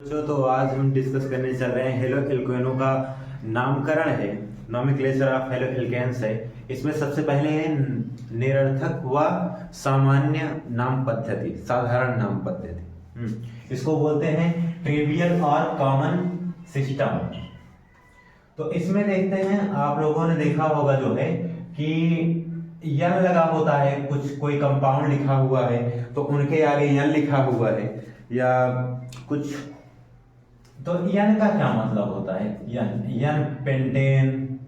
तो आज हम डिस्कस करने चल रहे हैं हेलो एल्केनो का नामकरण है। नॉमेनक्लेचर ऑफ हेलो एल्केन्स है। इसमें सबसे पहले है निरर्थक व सामान्य नाम पद्धति, साधारण नाम पद्धति। इसको बोलते हैं ट्रिवियल और कॉमन सिस्टम। तो इसमें देखते हैं, आप लोगों ने देखा होगा जो है कि यन लगा होता है, कुछ कोई कंपाउंड लिखा हुआ है तो उनके आगे यन लिखा हुआ है या कुछ। तो यन का क्या मतलब होता है? यन पेंटेन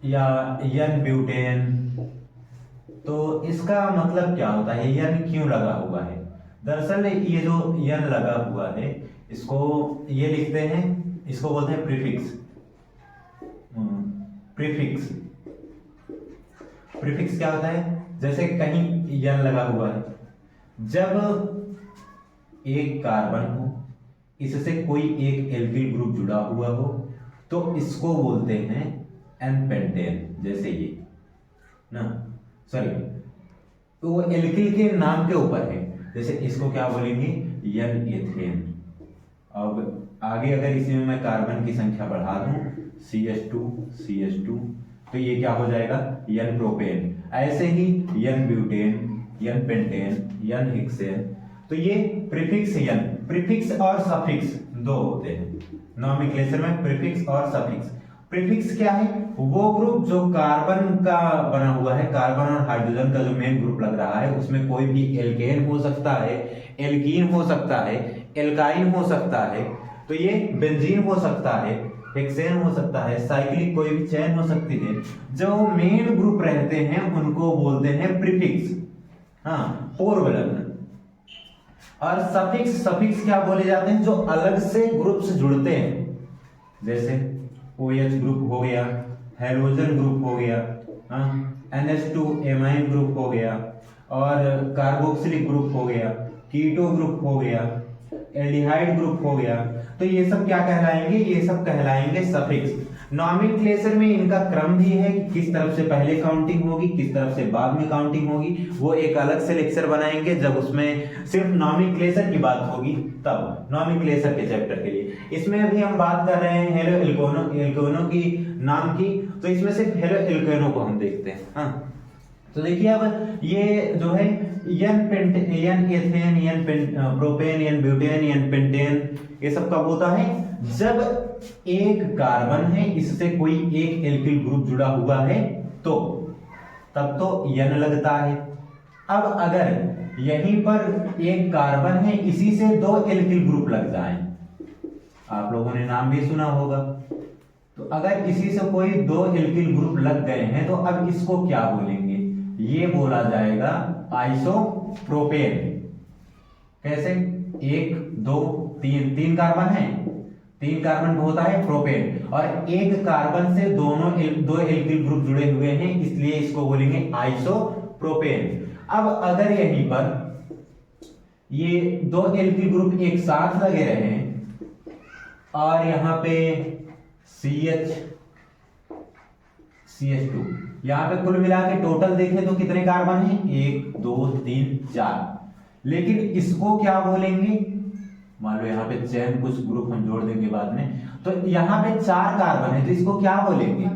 या यन ब्यूटेन। तो इसका मतलब क्या होता है, यन क्यों लगा हुआ है? दरअसल ये जो यन लगा हुआ है इसको ये लिखते हैं, इसको बोलते हैं प्रीफिक्स। प्रीफिक्स क्या होता है? जैसे कहीं यन लगा हुआ है, जब एक कार्बन हो, इससे कोई एक एल्किल ग्रुप जुड़ा हुआ हो तो इसको बोलते हैं एन पेंटेन। जैसे ये ना, सॉरी, तो वो एल्किल के नाम के ऊपर है। जैसे इसको क्या बोलेंगे? यन एथेन। अब आगे अगर इसमें मैं कार्बन की संख्या बढ़ा दूं CH2 तो ये क्या हो जाएगा? यन प्रोपेन। ऐसे ही यन ब्यूटेन, यन पेंटेन, यन हेक्सेन। तो ये प्रीफिक्स यन, प्रीफिक्स और सफिक्स दो होते हैं नॉमेनक्लेचर में, प्रीफिक्स और सफिक्स। प्रीफिक्स क्या है? वो ग्रुप जो कार्बन का बना हुआ है, कार्बन और हाइड्रोजन का जो मेन ग्रुप लग रहा है, उसमें कोई भी एल्केन हो सकता है, एल्कीन हो सकता है, एल्काइन हो सकता है, तो ये बेंजीन हो सकता है, हेक्सेन हो सकता है, साइक्लिक कोई भी चेन हो सकती है। जो मेन ग्रुप रहते हैं उनको बोलते हैं प्रीफिक्स, हाँ, पूर्वलग्न। और सफिक्स क्या बोले जाते हैं? जो अलग से ग्रुप से जुड़ते हैं, जैसे OH ग्रुप हो गया, हैलोजन ग्रुप हो गया, NH2 एमाइन ग्रुप हो गया, और कार्बोक्सिलिक ग्रुप हो गया, कीटो ग्रुप हो गया, एल्डिहाइड ग्रुप हो गया। तो ये सब क्या कहलाएंगे? ये सब कहलाएंगे सफिक्स। नॉमेनक्लेचर में इनका क्रम भी है कि किस तरफ से पहले काउंटिंग होगी, किस तरफ से बाद में काउंटिंग होगी। वो एक अलग से लेक्चर बनाएंगे जब उसमें सिर्फ नॉमेनक्लेचर की बात होगी, तब नॉमेनक्लेचर के चैप्टर के लिए। इसमें अभी हम बात कर रहे हैं हेलो एल्केनो की नाम की, तो इसमें सिर्फ हेलो एल्केनो को हम देखते हैं। हाँ, तो देखिए अब ये जो है यन एथेन, यन प्रोपेन, यन ब्यूटेन, यन पेंटेन, ये सब कब होता है? जब एक कार्बन है, इससे कोई एक एल्किल ग्रुप जुड़ा हुआ है तो तब तो यन लगता है। अब अगर यहीं पर एक कार्बन है, इसी से दो एल्किल ग्रुप लग जाएं, आप लोगों ने नाम भी सुना होगा। तो अगर इसी से कोई दो एल्किल ग्रुप लग गए हैं तो अब इसको क्या बोलेंगे? ये बोला जाएगा आइसोप्रोपेन। कैसे? 1 2 3, 3 कार्बन है, 3 कार्बन होता है प्रोपेन, और एक कार्बन से दो एल्किल ग्रुप जुड़े हुए हैं, इसलिए इसको बोलेंगे आइसोप्रोपेन। अब अगर यहीं पर ये दो एल्किल ग्रुप एक साथ लगे रहे और यहां पे CH2, यहां पे कुल मिला के टोटल देखें तो कितने कार्बन हैं? 1 2 3 4। लेकिन इसको क्या बोलेंगे? मान लो यहाँ पे चेन कुछ ग्रुप हम जोड़ देंगे बाद में, तो यहाँ पे 4 कार्बन है, तो इसको क्या बोलेंगे?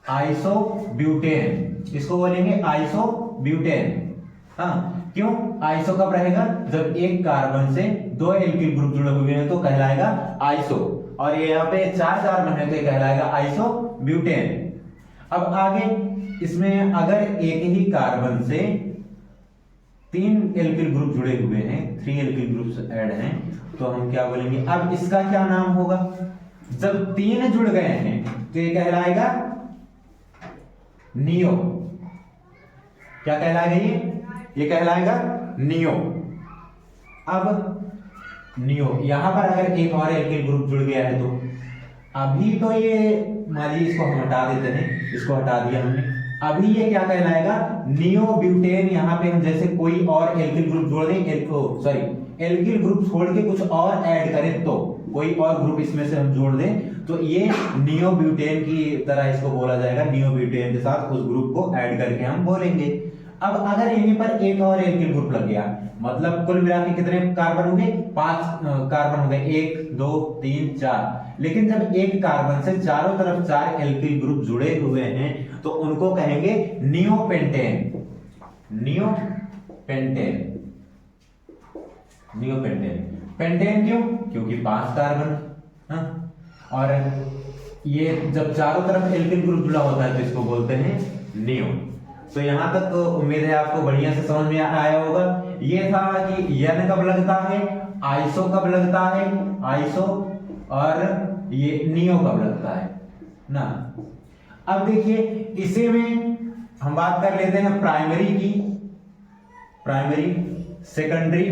आइसोब्यूटेन। इसको बोलेंगे आइसोब्यूटेन। हाँ, क्यों? आइसो कब रहेगा? जब एक कार्बन से दो एल्किल ग्रुप जुड़े हुए हैं तो कहलाएगा आइसो, और ये यहाँ पे 4 कार्बन है तो ये कहलाएगा आइसोब्यूटेन। अब आगे इसमें अगर एक ही कार्बन से 3 एल्किल ग्रुप जुड़े हुए हैं, 3 एल्किल ग्रुप्स ऐड हैं, तो हम क्या बोलेंगे? अब इसका क्या नाम होगा? जब 3 जुड़ गए हैं तो ये कहलाएगा नियो। क्या कहलाएगा? ये कहलाएगा नियो। अब नियो, यहां पर अगर एक और एल्किल ग्रुप जुड़ गया है तो अभी तो ये, मान लीजिए इसको हम हटा देते हैं, इसको हटा दिया हमने, अभी ये क्या कहलाएगा? Neo butane. यहाँ पे हम जैसे कोई और एल्किल ग्रुप जोड़ दें, एल्किल ग्रुप छोड़ के कुछ और ऐड करें, तो कोई और ग्रुप इसमें से हम जोड़ दें तो ये नियो ब्यूटेन की तरह इसको बोला जाएगा। नियो ब्यूटेन के साथ उस ग्रुप को ऐड करके हम बोलेंगे। अब अगर यहीं पर एक और एल्किल ग्रुप लग गया, मतलब कुल मिला के कितने कार्बन हो गए? 5 कार्बन हो गए, 1 2 3 4। लेकिन जब एक कार्बन से चारों तरफ 4 एल्किल ग्रुप जुड़े हुए हैं तो उनको कहेंगे नियोपेंटेन। Neopentane, neopentane. पेंटेन क्यों? क्योंकि 5 कार्बन। हाँ? और ये जब चारों तरफ एल्किल ग्रुप जुड़ा होता है तो इसको बोलते हैं नियो। तो यहां तक उम्मीद है आपको बढ़िया से समझ में आया होगा। ये था कि यन कब लगता है, आइसो कब लगता है, आइसो, और ये नियो कब लगता है ना। अब देखिए इसी में हम बात कर लेते हैं प्राइमरी की, प्राइमरी, सेकेंडरी,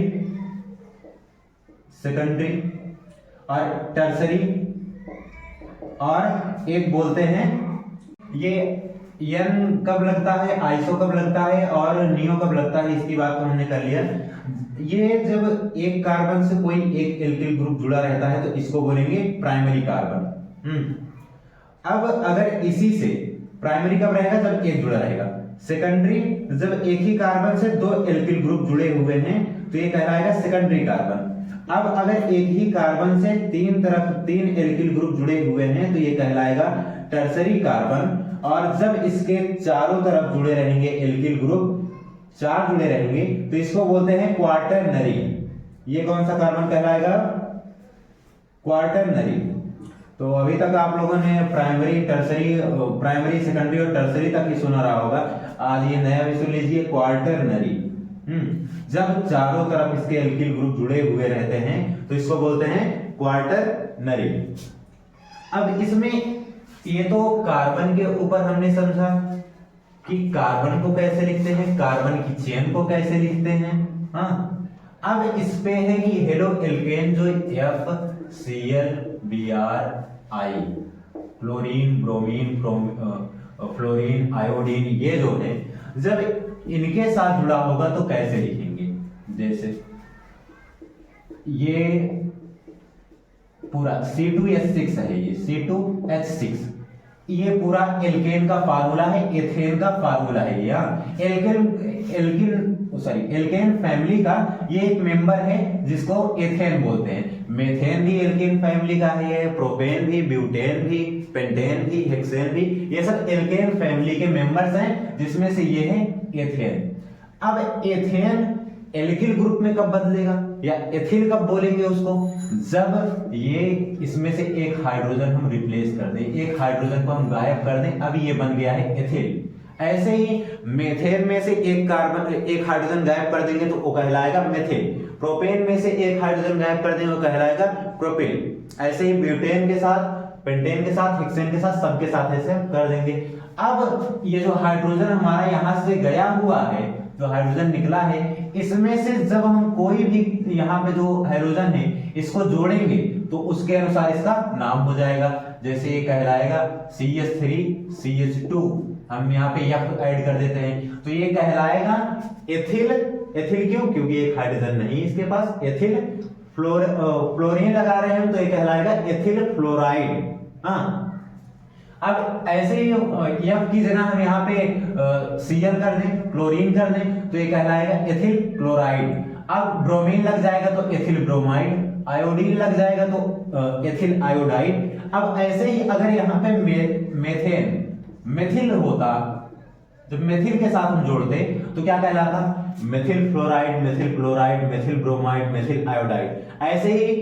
सेकेंडरी और टर्सरी, और एक बोलते हैं ये यन कब लगता है, आइसो कब लगता है और नियो कब लगता है, इसकी बात तो हमने कर लिया। ये जब एक कार्बन से कोई एक एल्किल ग्रुप जुड़ा रहता है तो इसको बोलेंगे प्राइमरी कार्बन। अब अगर इसी से प्राइमरी कब रहेगा? जब एक जुड़ा रहेगा। सेकेंडरी जब एक ही कार्बन से 2 एल्किल ग्रुप जुड़े हुए हैं तो ये कहलाएगा सेकेंडरी कार्बन। अब अगर एक ही कार्बन से 3 एल्किल ग्रुप जुड़े हुए हैं तो ये कहलाएगा टर्सरी कार्बन। और जब इसके चारों तरफ जुड़े रहेंगे एल्किल ग्रुप, 4 जुड़े रहेंगे, तो इसको बोलते हैं क्वार्टरनरी। ये कौन सा कार्बन कहलाएगा? क्वार्टरनरी। तो अभी तक आप लोगों ने प्राइमरी, टर्सरी, प्राइमरी, सेकेंडरी और टर्सरी तक ही सुना रहा होगा। आज ये नया भी सुन लीजिए, क्वार्टरनरी। जब चारों तरफ इसके एल्किल ग्रुप जुड़े हुए रहते हैं तो इसको बोलते हैं क्वार्टरनरी। अब इसमें ये तो कार्बन के ऊपर हमने समझा कि कार्बन को कैसे लिखते हैं, कार्बन की चेन को कैसे लिखते हैं। हाँ, अब इस पे है कि हेलो एल्केन जो FCl, Br, I, chlorine, bromine, fluorine, iodine, ये जो है जब इनके साथ जुड़ा होगा तो कैसे लिखेंगे? जैसे ये पूरा C2H6 है, ये C2H6, ये पूरा एल्केन का फार्मूला है, एथेन का फार्मूला है। यहाँ एल्केन फैमिली का ये एक मेंबर है जिसको एथेन बोलते हैं। मेथेन भी एल्केन फैमिली का है, प्रोपेन भी, ब्यूटेन भी, पेंटेन भी, हेक्सेन भी, ये सब एल्केन फैमिली के मेंबर्स हैं जिसमें से ये है एथेन। अब एथेन एल्किल ग्रुप में कब बदलेगा या एथिल कब बोलेंगे उसको? जब ये इसमें से एक हाइड्रोजन हम रिप्लेस कर दें, एक हाइड्रोजन को हम गायब कर दें, अब ये बन गया है एथिल। ऐसे ही मेथेन में से एक कार्बन, एक हाइड्रोजन गायब कर देंगे तो वो कहलाएगा मेथिल। प्रोपेन में से एक हाइड्रोजन गायब कर देंगे वो कहलाएगा प्रोपिल। ऐसे ही ब्यूटेन के साथ, पेंटेन के साथ, हेक्सेन के साथ, सबके साथ ऐसे कर देंगे। अब ये जो हाइड्रोजन हमारा यहां से गया हुआ है, जो हाइड्रोजन निकला है, इसमें से जब हम कोई भी यहाँ पे जो हाइड्रोजन है इसको जोड़ेंगे तो उसके अनुसार इसका नाम हो जाएगा। जैसे ये कहलाएगा CH3CH2, हम यहाँ पे F ऐड कर देते हैं तो ये कहलाएगा एथिल। एथिल क्यों? क्योंकि एक हाइड्रोजन नहीं इसके पास, एथिल। फ्लोरीन लगा रहे हैं तो ये कहलाएगा एथिल फ्लोराइड। हाँ, अब ऐसे ही F की जगह हम यहाँ पे Cl कर दें, क्लोरीन कर दें तो ये कहलाएगा एथिल क्लोराइड। अब ब्रोमीन लग जाएगा तो एथिल ब्रोमाइड, आयोडीन लग जाएगा तो एथिल आयोडाइड। अब ऐसे ही अगर यहाँ पे मेथेन, मेथिल होता, जब मेथिल के साथ हम जोड़ते तो क्या कहलाता? Methyl fluoride, methyl chloride, methyl bromide, methyl iodide. ऐसे ही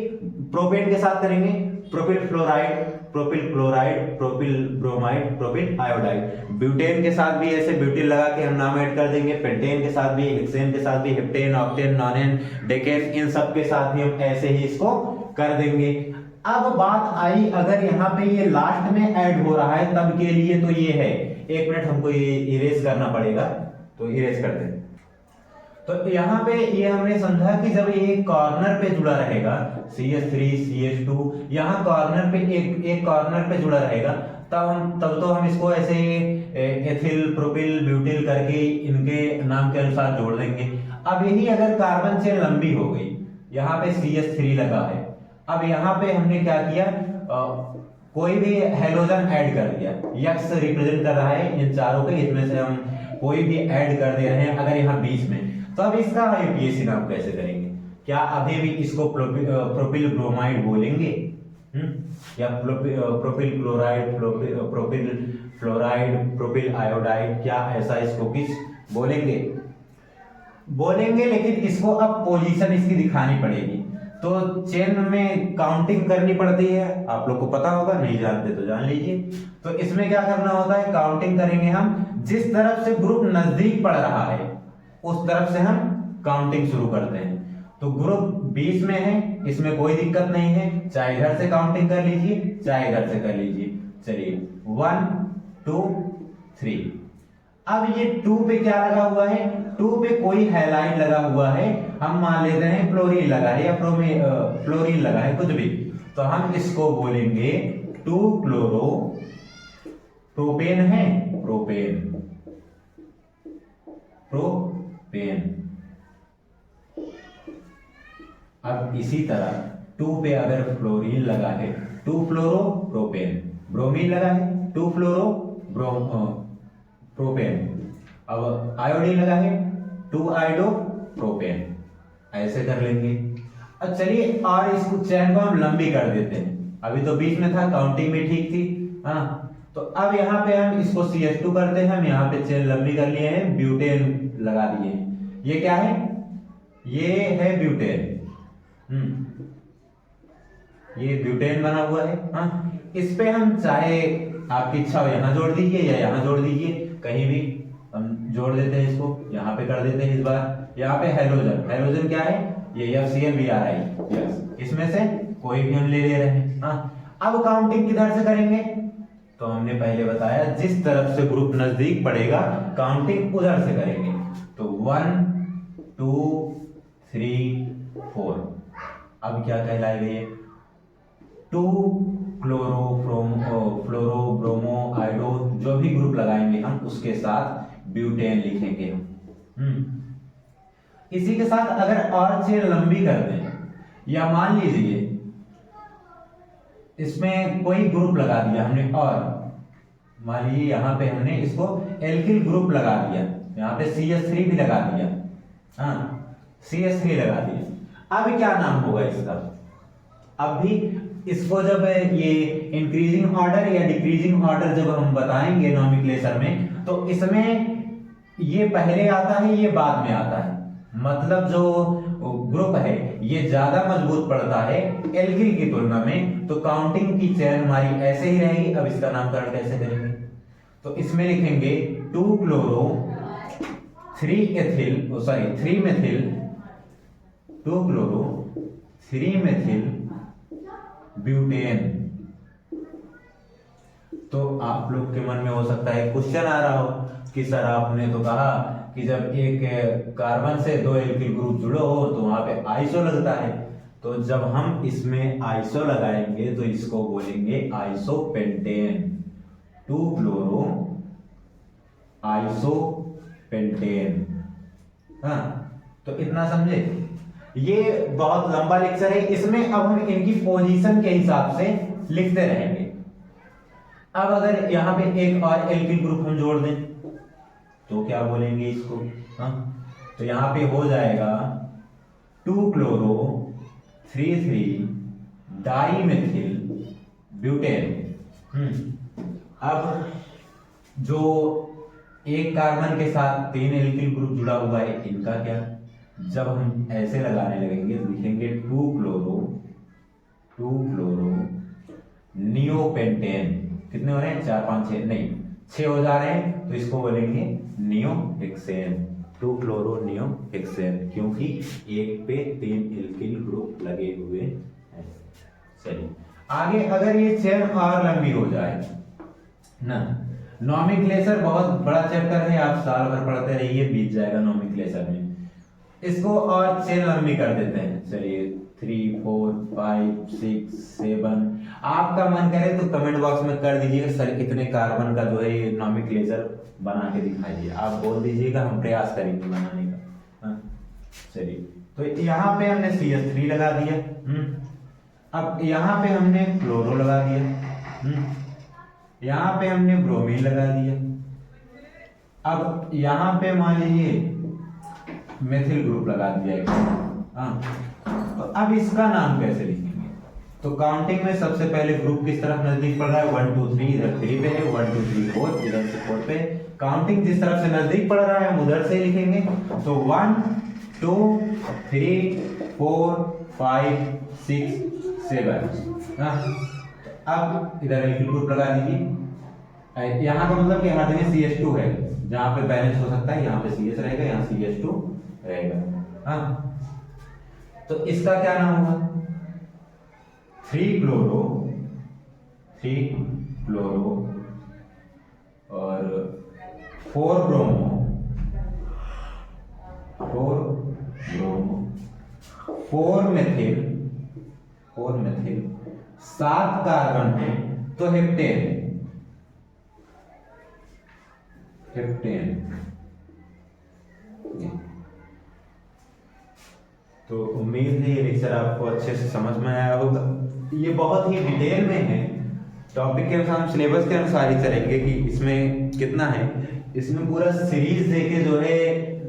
प्रोपेन के साथ करेंगे, propyl fluoride, propyl chloride, propyl bromide, propyl iodide. Butane के साथ भी ऐसे ब्यूटिल लगा के हम नाम ऐड कर देंगे। पेंटेन के साथ भी, हेक्सेन के साथ भी, हेप्टेन, ऑक्टेन, नॉनेन, डेकेन, इन सब के साथ भी हम ऐसे ही इसको कर देंगे। अब बात आई अगर यहाँ पे ये लास्ट में ऐड हो रहा है तब के लिए, तो ये है, एक मिनट हमको ये इरेज करना पड़ेगा, तो इरेज कर दें। तो यहाँ पे ये हमने समझा कि जब ये कॉर्नर पे जुड़ा रहेगा CH3 CH2, यहाँ कॉर्नर पे एक कॉर्नर पे जुड़ा रहेगा, तब तो हम इसको ऐसे एथिल, प्रोपिल, ब्यूटिल करके इनके नाम के अनुसार जोड़ देंगे। अब यही अगर कार्बन चेन लंबी हो गई, यहाँ पे CH3 लगा है, अब यहाँ पे हमने क्या किया, कोई भी हेलोजन ऐड कर दिया, यक्स रिप्रेजेंट कर रहा है इन चारों के, इसमें से हम कोई भी ऐड कर दे रहे हैं अगर यहाँ बीच में, तो अब इसका आईयूपीएसी नाम कैसे करेंगे? क्या अभी भी इसको प्रोपिल ब्रोमाइड बोलेंगे? या propyl chloride, propyl fluoride, propyl iodide, क्या ऐसा इसको किस बोलेंगे? बोलेंगे, लेकिन इसको अब पोजीशन इसकी दिखानी पड़ेगी। तो चेन में काउंटिंग करनी पड़ती है, आप लोग को पता होगा, नहीं जानते तो जान लीजिए। तो इसमें क्या करना होता है, काउंटिंग करेंगे हम, जिस तरफ से ग्रुप नजदीक पड़ रहा है उस तरफ से हम काउंटिंग शुरू करते हैं। तो ग्रुप बीच में है, इसमें कोई दिक्कत नहीं है, चाहे इधर से काउंटिंग कर लीजिए चाहे इधर से कर लीजिए। चलिए 1 2 3। अब ये 2 पे क्या लगा हुआ है, 2 पे कोई हैलाइड लगा हुआ है, हम मान लेते हैं फ्लोरीन लगा है या फ्लोरीन लगा है, कुछ भी, तो हम इसको बोलेंगे 2 क्लोरो प्रोपेन है, प्रोपेन अब इसी तरह 2 पे अगर फ्लोरीन लगा है 2 फ्लोरो प्रोपेन, ब्रोमीन लगा है 2 फ्लोरो प्रोपेन, अब आयोडीन लगा है 2 आयोडो प्रोपेन, ऐसे कर लेंगे। अब चलिए और इसको चैन को हम लंबी कर देते हैं, अभी तो बीच में था, काउंटिंग भी ठीक थी। हाँ, तो अब यहाँ पे हम इसको CH2 करते हैं, हम यहाँ पे चेन लंबी कर लिए हैं, ब्यूटेन लगा दिए हैं। ये क्या है, ये है ब्यूटेन, ये ब्यूटेन बना हुआ है। हाँ, इस पे हम चाहे आपकी इच्छा हो यहाँ जोड़ दीजिए या यहाँ जोड़ दीजिए, कहीं भी हम जोड़ देते हैं, इसको यहाँ पे कर देते हैं। इस बार यहाँ पे हेलोजन, हेलोजन क्या है, ये FCl यस, इसमें से कोई भी हम ले रहे हैं। हाँ, अब काउंटिंग किधर से करेंगे, तो हमने पहले बताया जिस तरफ से ग्रुप नजदीक पड़ेगा काउंटिंग उधर से करेंगे। तो 1 2 3 4। अब क्या कहलाएगा ये, 2 फ्लोरो ब्रोमो आयोडो, जो भी ग्रुप लगाएंगे हम उसके साथ ब्यूटेन लिखेंगे हम। इसी के साथ अगर और चेन लंबी कर दें, या मान लीजिए इसमें कोई ग्रुप लगा दिया हमने, और मान लीजिए यहाँ पे हमने इसको एल्किल ग्रुप लगा दिया, यहाँ पे CH3 भी लगा दिया। हाँ, CH3 लगा दिया। अब क्या नाम होगा इसका, अब भी इसको जब ये इंक्रीजिंग ऑर्डर या डिक्रीजिंग ऑर्डर जब हम बताएंगे नॉमेनक्लेचर में, तो इसमें ये पहले आता है, ये बाद में आता है। मतलब जो ग्रुप है ये ज्यादा मजबूत पड़ता है एल्किल की तुलना में, तो काउंटिंग की चेन हमारी ऐसे ही रहेगी। अब इसका नामकरण कैसे करेंगे, तो इसमें लिखेंगे 2 chloro 3 methyl 2 chloro 3 methyl butane. तो आप लोग के मन में हो सकता है क्वेश्चन आ रहा हो कि सर आपने तो कहा कि जब एक कार्बन से 2 एल्किल ग्रुप जुड़ो हो तो वहां पे आइसो लगता है, तो जब हम इसमें आइसो लगाएंगे तो इसको बोलेंगे आइसोपेंटेन, 2 क्लोरो आइसोपेंटेन। हाँ, तो इतना समझे। ये बहुत लंबा लेक्चर है, इसमें अब हम इनकी पोजीशन के हिसाब से लिखते रहेंगे। अब अगर यहाँ पे एक और एल्किल ग्रुप हम जोड़ दें तो क्या बोलेंगे इसको, हाँ, तो यहाँ पे हो जाएगा 2 क्लोरो 3 डाईमेथिल ब्यूटेन। अब जो एक कार्बन के साथ 3 एल्किल ग्रुप जुड़ा हुआ है, इनका क्या, जब हम ऐसे लगाने लगेंगे तो लिखेंगे 2 क्लोरो नियोपेंटेन। कितने हो रहे हैं, 4 5 6 नहीं 6 हो जा रहे हैं, तो इसको बोलेंगे नियोहेक्सेन, 2 क्लोरो नियोहेक्सेन, क्योंकि एक पे 3 एल्किल ग्रुप लगे हुए हैं। चलिए आगे, अगर ये चेन और लंबी हो जाए ना, नॉमेनक्लेचर बहुत बड़ा चैप्टर है, आप साल भर पढ़ते रहिए, बीत जाएगा नॉमेनक्लेचर में। इसको और चेन लंबी कर देते हैं, चलिए 3 4 5 6 7। आपका मन करे तो कमेंट बॉक्स में कर दीजिएगा सर कितने कार्बन का जो है ये नॉमेनक्लेचर बना के दिखाइए, आप बोल दीजिएगा, हम प्रयास करेंगे बनाने का। हाँ, चलिए, तो यहाँ पे हमने CH3 लगा दिया। अब यहाँ पे हमने फ्लोरो लगा दिया, यहाँ पे हमने ब्रोमीन लगा दिया। अब यहाँ पे मान लीजिए मेथिल ग्रुप लगा दिया है। हाँ, तो अब इसका नाम कैसे लिखेंगे? तो काउंटिंग में सबसे पहले ग्रुप किस तरफ नजदीक पड़ रहा है? 1 2 3, इधर 3 पे है, 1 2 3 4, इधर से 4 पे। काउंटिंग जिस तरफ से नजदीक पड़ रहा है हम उधर से ही लिखेंगे। तो 1 2 3 4 5 6 7। अब इधर एल्किल ग्रुप लगा दीजिए। यहाँ का मतलब कि हाथ में CH2 है, जहाँ पे बैलेंस हो सकता है, यहाँ पे CH रहेगा, यहाँ CH2 रहेगा। हाँ, तो इसका क्या नाम होगा? 3 क्लोरो और 4 ब्रोमो, 4 मेथिल, 7 कार्बन है तो हेप्टेन। तो उम्मीद है ये लेक्चर आपको अच्छे से समझ में आया होगा। ये बहुत ही डिटेल में है, टॉपिक के अनुसार, हम सिलेबस के अनुसार ही चलेंगे कि इसमें कितना है। इसमें पूरा सीरीज देके जो है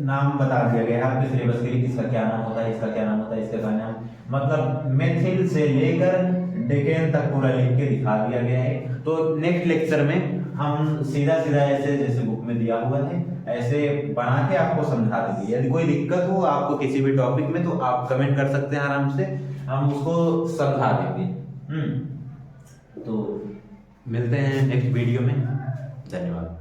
नाम बता दिया गया है आपके सिलेबस के लिए, इसका क्या नाम होता है, इसका क्या नाम होता है, इसका क्या नाम, मतलब मेथिल से लेकर डेकेन तक पूरा लिख के दिखा दिया गया है। तो नेक्स्ट लेक्चर में हम सीधा सीधा ऐसे जैसे बुक में दिया हुआ है ऐसे बना के आपको समझा देंगे। यदि कोई दिक्कत हो आपको किसी भी टॉपिक में तो आप कमेंट कर सकते हैं आराम से, हम उसको समझा देंगे। तो मिलते हैं नेक्स्ट वीडियो में। धन्यवाद।